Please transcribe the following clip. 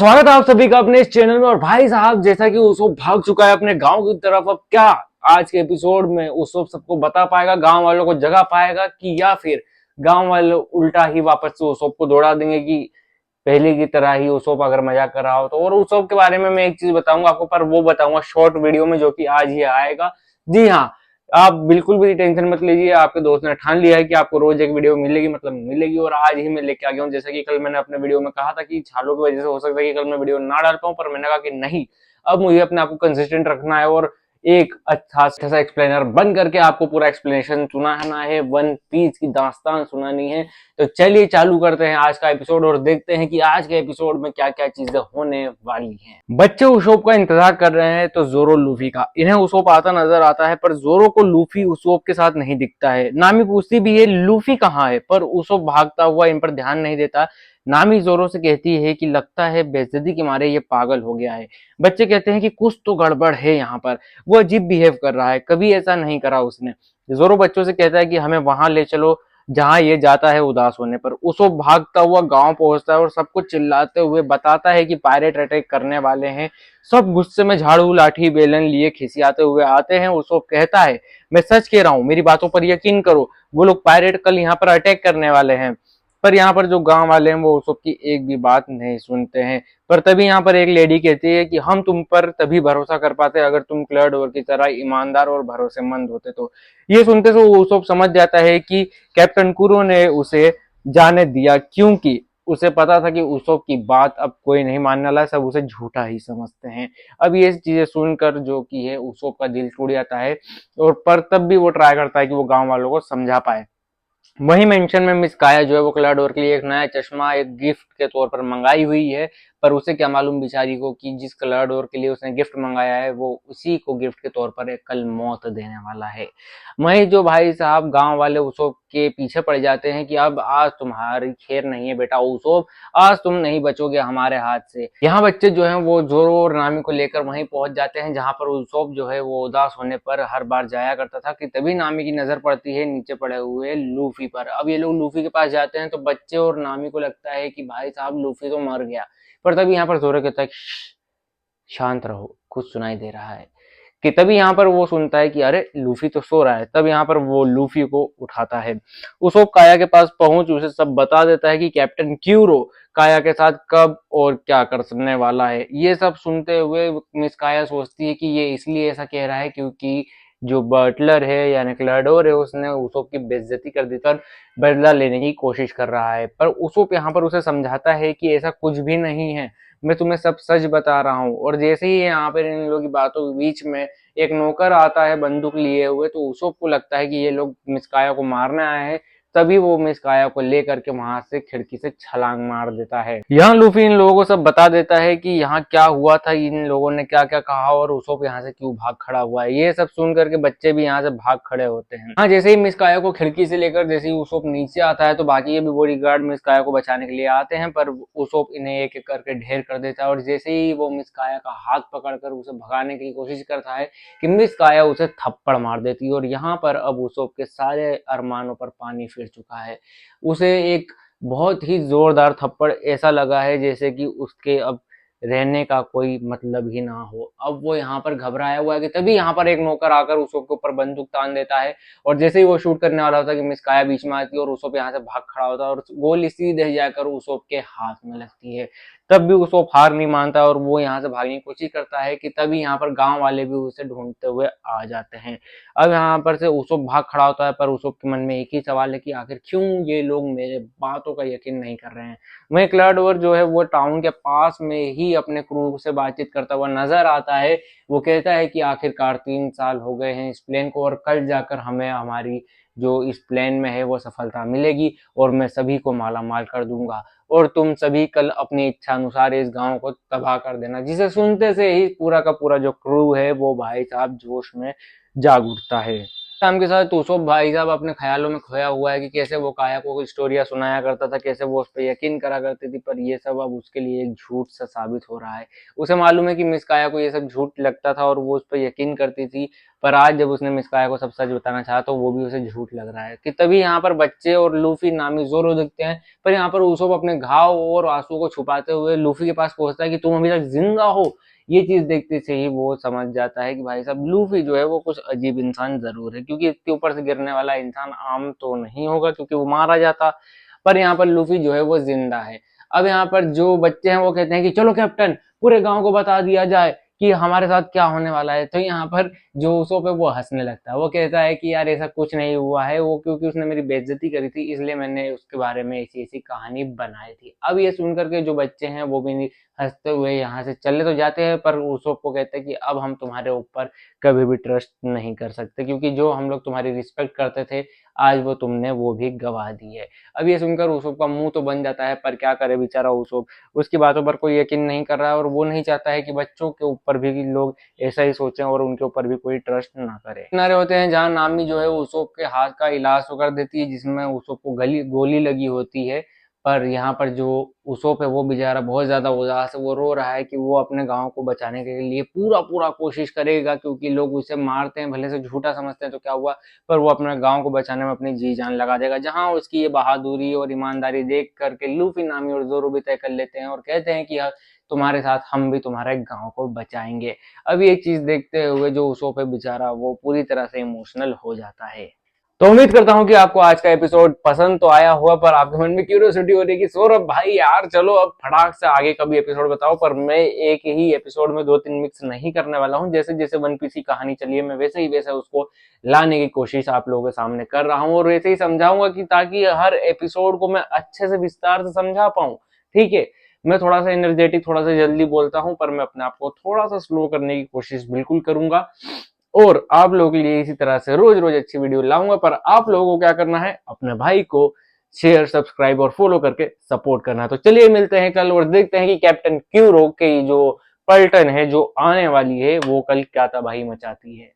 स्वागत है आप सभी का अपने इस चैनल में। और भाई साहब, जैसा कि उसोप भाग चुका है अपने गांव की तरफ, अब क्या आज के एपिसोड में उसोप सबको बता पाएगा, गांव वालों को जगा पाएगा, कि या फिर गांव वाले उल्टा ही वापस से उसोप को दौड़ा देंगे कि पहले की तरह ही उसोप अगर मजाक कर रहा हो तो। और उसोप के बारे में मैं एक चीज बताऊंगा आपको, पर वो बताऊंगा शॉर्ट वीडियो में, जो कि आज ही आएगा। जी हाँ, आप बिल्कुल भी टेंशन मत लीजिए। आपके दोस्त ने ठान लिया है कि आपको रोज एक वीडियो मिलेगी, मतलब मिलेगी, और आज ही मैं लेके आ गया हूँ। जैसे कि कल मैंने अपने वीडियो में कहा था कि छालों की वजह से हो सकता है कि कल मैं वीडियो ना डाल पाऊं, पर मैंने कहा कि नहीं, अब मुझे अपने आप को कंसिस्टेंट रखना है और एक अच्छा सा एक्सप्लेनर बन करके आपको पूरा एक्सप्लेनेशन सुनाना है, वन पीस की दास्तान सुनानी है। तो चलिए चालू करते हैं आज का एपिसोड और देखते हैं कि आज के एपिसोड में क्या क्या चीजें होने वाली हैं। बच्चे उसोप का इंतजार कर रहे हैं तो जोरो लूफी का। इन्हें उसोप आता नजर आता है, पर जोरो को लूफी उसोप के साथ नहीं दिखता है। नामी पूछती भी है लूफी कहाँ है, पर उसोप भागता हुआ इन पर ध्यान नहीं देता। नामी जोरो से कहती है कि लगता है बेइज्जती के मारे ये पागल हो गया है। बच्चे कहते हैं कि कुछ तो गड़बड़ है यहाँ पर, वो अजीब बिहेव कर रहा है, कभी ऐसा नहीं करा उसने। जोरो बच्चों से कहता है कि हमें वहां ले चलो जहां ये जाता है उदास होने पर। उसोप भागता हुआ गांव पहुंचता है और सबको चिल्लाते हुए बताता है कि पायरेट अटैक करने वाले हैं। सब गुस्से में झाड़ू लाठी बेलन लिए खिसियाते हुए आते हैं। उसोप कहता है मैं सच कह रहा हूँ, मेरी बातों पर यकीन करो, वो लोग पायरेट कल यहाँ पर अटैक करने वाले हैं। पर यहाँ पर जो गांव वाले हैं वो उसोप की एक भी बात नहीं सुनते हैं। पर तभी यहाँ पर एक लेडी कहती है कि हम तुम पर तभी भरोसा कर पाते अगर तुम क्लर्डोर की तरह ईमानदार और भरोसेमंद होते तो। ये सुनते से उसोप समझ जाता है कि कैप्टन कुरो ने उसे जाने दिया, क्योंकि उसे पता था कि उसोप की बात अब कोई नहीं मानने वाला है, सब उसे झूठा ही समझते हैं। अब ये चीजें सुनकर जो कि है उसोप का दिल टूट जाता है, और पर तब भी वो ट्राई करता है कि वो गांव वालों को समझा पाए। वही मेंशन में मिस काया जो है वो क्लाडोर के लिए एक नया चश्मा एक गिफ्ट के तौर पर मंगाई हुई है। पर उसे क्या मालूम बेचारी को कि जिस क्लाडोर के लिए उसने गिफ्ट मंगाया है वो उसी को गिफ्ट के तौर पर एक कल मौत देने वाला है। वही जो भाई साहब गांव वाले उसोप के पीछे पड़ जाते हैं कि अब आज तुम्हारी खैर नहीं है बेटा उसोप, आज तुम नहीं बचोगे हमारे हाथ से। यहाँ बच्चे जो है वो जोरो और नामी को लेकर वहीं पहुंच जाते हैं जहां पर उसोप जो है वो उदास होने पर हर बार जाया करता था। कि तभी नामी की नजर पड़ती है नीचे पड़े हुए लूफी पर। अब ये लोग लूफी के पास जाते हैं तो बच्चे और नामी को लगता है कि भाई साहब लूफी तो मर गया। पर तभी यहाँ पर जोरो कहता है शांत रहो, कुछ सुनाई दे रहा है। कि तभी यहाँ पर वो सुनता है कि अरे लूफी तो सो रहा है। तब यहाँ पर वो लूफी को उठाता है। उसोप काया के पास पहुंच उसे सब बता देता है कि कैप्टन क्यूरो काया के साथ कब और क्या करने वाला है। ये सब सुनते हुए मिस काया सोचती है कि ये इसलिए ऐसा कह रहा है क्योंकि जो बटलर है यानी क्लाडोर है उसने उसोप की बेइज्जती कर दी, पर बदला लेने की कोशिश कर रहा है। पर उसोप यहाँ पर उसे समझाता है कि ऐसा कुछ भी नहीं है, मैं तुम्हें सब सच बता रहा हूँ। और जैसे ही यहाँ पर इन लोगों की बातों के बीच में एक नौकर आता है बंदूक लिए हुए, तो उसोप को लगता है कि ये लोग मिस काया को मारने आए हैं। तभी वो मिस काया को लेकर के वहां से खिड़की से छलांग मार देता है। यहाँ लूफी इन लोगों को सब बता देता है कि यहाँ क्या हुआ था, इन लोगों ने क्या क्या कहा और उसोप यहाँ से क्यों भाग खड़ा हुआ है। ये सब सुन करके बच्चे भी यहाँ से भाग खड़े होते हैं। हाँ, जैसे ही मिस काया को खिड़की से लेकर जैसे ही उसोप नीचे आता है तो बाकी ये भी बॉडी गार्ड मिस काया को बचाने के लिए आते हैं, पर उसोप इन्हें एक एक करके ढेर कर देता है। और जैसे ही वो मिस काया का हाथ पकड़कर उसे भगाने की कोशिश करता है कि मिस काया उसे थप्पड़ मार देती है। और यहाँ पर अब उसोप के सारे अरमानों पर पानी फिर चुका है। उसे एक बहुत ही जोरदार थप्पड़ ऐसा लगा है जैसे कि उसके अब रहने का कोई मतलब ही ना हो। अब वो यहाँ पर घबराया हुआ है कि तभी यहाँ पर एक नौकर आकर उसोप के ऊपर बंदूक तान देता है। और जैसे ही वो शूट करने वाला होता है कि मिस काया बीच में आती है और उसोप यहाँ से भाग खड़ा होता है और गोली सीधे जाकर उसोप के हाथ में लगती है। तब भी उसोप हार नहीं मानता और वो यहाँ से भागने की कोशिश करता है। कि तभी यहाँ पर गांव वाले भी उसे ढूंढते हुए आ जाते हैं। अब यहाँ पर से उसोप भाग खड़ा होता है, पर उसोप के मन में एक ही सवाल है कि आखिर क्यों ये लोग मेरे बातों का यकीन नहीं कर रहे हैं। वहीं क्लाडोर जो है वो टाउन के पास में ही अपने क्रू से बातचीत करता हुआ नजर आता है। वो कहता है कि आखिरकार 3 साल हो गए हैं इस प्लेन को, और कल जाकर हमें हमारी जो इस प्लेन में है वो सफलता मिलेगी और मैं सभी को माला माल कर दूंगा, और तुम सभी कल अपनी इच्छा अनुसार इस गांव को तबाह कर देना। जिसे सुनते से ही पूरा का पूरा जो क्रू है वो भाई साहब जोश में जाग उठता है। शाम के साथ यूसुफ भाई साहब अपने ख्यालों में खोया हुआ है कि कैसे वो काया को स्टोरियां सुनाया करता था, कैसे वो उस पर यकीन करा करती थी, पर ये सब अब उसके लिए एक झूठ सा साबित हो रहा है। उसे मालूम है कि मिस काया को ये सब झूठ लगता था और वो उस पर यकीन करती थी, पर आज जब उसने मिस काया को सब सच बताना चाहा तो वो भी उसे झूठ लग रहा है। कि तभी यहाँ पर बच्चे और लूफी नामी जोरो दिखते हैं, पर यहाँ पर यूसुफ अपने घाव और आंसू को छुपाते हुए लूफी के पास पहुंचता है कि तुम अभी तक जिंदा हो। ये चीज देखते से ही वो समझ जाता है कि भाई साहब लूफी जो है वो कुछ अजीब इंसान जरूर है, क्योंकि इसके ऊपर से गिरने वाला इंसान आम तो नहीं होगा क्योंकि वो मारा जाता, पर यहाँ पर लूफी जो है वो जिंदा है। अब यहाँ पर जो बच्चे हैं वो कहते हैं कि चलो कैप्टन, पूरे गांव को बता दिया जाए कि हमारे साथ क्या होने वाला है। तो यहाँ पर जो उसो पे वो हंसने लगता है, वो कहता है कि यार ऐसा कुछ नहीं हुआ है, वो क्योंकि उसने मेरी बेइज्जती करी थी इसलिए मैंने उसके बारे में ऐसी ऐसी कहानी बनाई थी। अब ये सुनकर के जो बच्चे हैं वो भी हंसते हुए यहाँ से चले तो जाते हैं, पर उसोप को कहते हैं कि अब हम तुम्हारे ऊपर कभी भी ट्रस्ट नहीं कर सकते, क्योंकि जो हम लोग तुम्हारी रिस्पेक्ट करते थे आज वो तुमने वो भी गवा दी है। अब ये सुनकर उसोप का मुंह तो बन जाता है, पर क्या करे बेचारा उसोप, उसकी बातों पर कोई यकीन नहीं कर रहा है और वो नहीं चाहता है कि बच्चों के ऊपर भी लोग ऐसा ही सोचें और उनके ऊपर भी कोई ट्रस्ट ना करे। किनारे होते हैं जहाँ नामी जो है उसोप के हाथ का इलाज तो कर देती है, जिसमें उसोप को गोली लगी होती है, पर यहाँ पर जो उसोप है वो बेचारा बहुत ज्यादा उदास है। वो रो रहा है कि वो अपने गांव को बचाने के लिए पूरा पूरा कोशिश करेगा, क्योंकि लोग उसे मारते हैं भले से झूठा समझते हैं तो क्या हुआ, पर वो अपने गांव को बचाने में अपनी जी जान लगा देगा। जहां उसकी ये बहादुरी और ईमानदारी देख करके लूफी नामी और जोरो भी तय कर लेते हैं और कहते हैं कि यार तुम्हारे साथ हम भी तुम्हारे गांव को बचाएंगे। अब ये चीज देखते हुए जो उसोप है बेचारा वो पूरी तरह से इमोशनल हो जाता है। तो उम्मीद करता हूं कि आपको आज का एपिसोड पसंद तो आया हुआ, पर आपके मन में क्यूरियोसिटी हो रही है कि सौरभ भाई यार चलो अब फटाक से आगे कभी एपिसोड बताओ। पर मैं एक ही एपिसोड में 2-3 मिक्स नहीं करने वाला हूं। जैसे जैसे वन पीस की कहानी चली है मैं वैसे ही वैसे उसको लाने की कोशिश आप लोगों के सामने कर रहा हूं और वैसे ही समझाऊंगा कि ताकि हर एपिसोड को मैं अच्छे से विस्तार से समझा पाऊं। ठीक है, मैं थोड़ा सा एनर्जेटिक थोड़ा सा जल्दी बोलता हूं, पर मैं अपने आप को थोड़ा सा स्लो करने की कोशिश बिल्कुल करूंगा और आप लोगों के लिए इसी तरह से रोज रोज अच्छी वीडियो लाऊंगा। पर आप लोगों को क्या करना है, अपने भाई को शेयर सब्सक्राइब और फॉलो करके सपोर्ट करना है। तो चलिए मिलते हैं कल और देखते हैं कि कैप्टन क्यूरो की जो पलटन है जो आने वाली है वो कल क्या तबाही मचाती है।